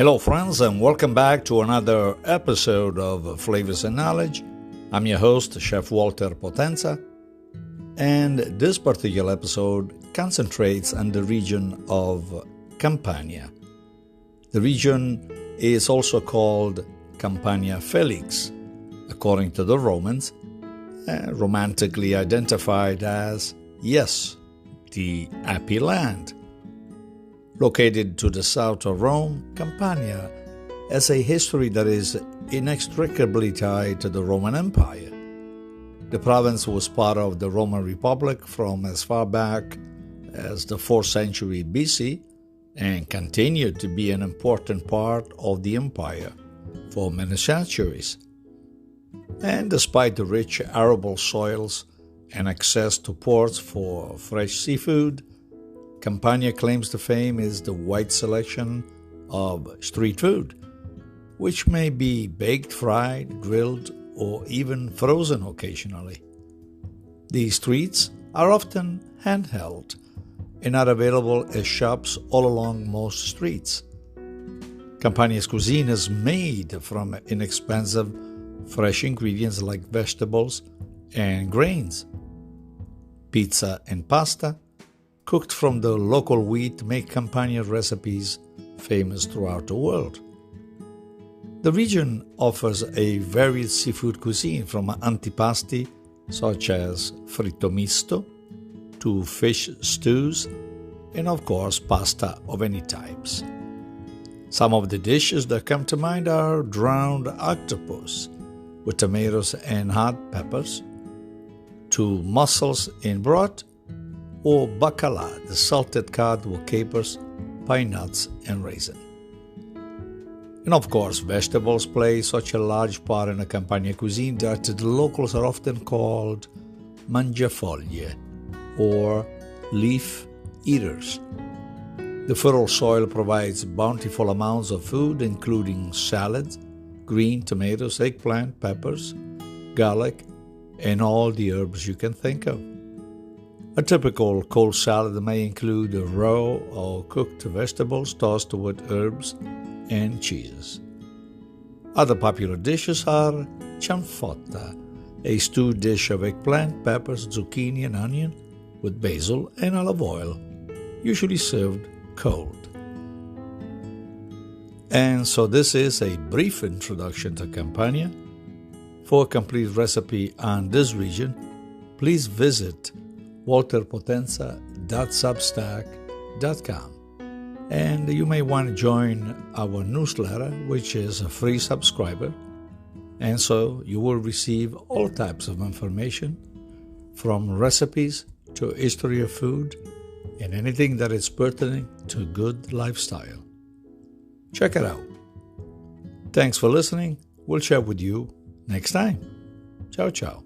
Hello, friends, and welcome back to another episode of Flavors and Knowledge. I'm your host, Chef Walter Potenza, and this particular episode concentrates on the region of Campania. The region is also called Campania Felix, according to the Romans, romantically identified as, the Happy Land. Located to the south of Rome, Campania has a history that is inextricably tied to the Roman Empire. The province was part of the Roman Republic from as far back as the 4th century BC and continued to be an important part of the empire for many centuries. And despite the rich arable soils and access to ports for fresh seafood, Campania claims to fame is the wide selection of street food, which may be baked, fried, grilled, or even frozen occasionally. These treats are often handheld and are available as shops all along most streets. Campania's cuisine is made from inexpensive, fresh ingredients like vegetables and grains. Pizza and pasta cooked from the local wheat make Campania recipes famous throughout the world. The region offers a varied seafood cuisine from antipasti such as fritto misto to fish stews and of course pasta of any types. Some of the dishes that come to mind are drowned octopus with tomatoes and hot peppers, to mussels in broth, or bacala, the salted cod with capers, pine nuts, and raisin. And of course, vegetables play such a large part in the Campania cuisine that the locals are often called mangiafoglie, or leaf eaters. The fertile soil provides bountiful amounts of food, including salads, green tomatoes, eggplant, peppers, garlic, and all the herbs you can think of. A typical cold salad may include raw or cooked vegetables tossed with herbs and cheese. Other popular dishes are cianfrocca, a stewed dish of eggplant, peppers, zucchini, and onion with basil and olive oil, usually served cold. And so this is a brief introduction to Campania. For a complete recipe on this region, please visit walterpotenza.substack.com. And you may want to join our newsletter, which is a free subscriber, and so you will receive all types of information from recipes to history of food and anything that is pertinent to good lifestyle. Check it out. Thanks for listening. We'll chat with you next time. Ciao, ciao.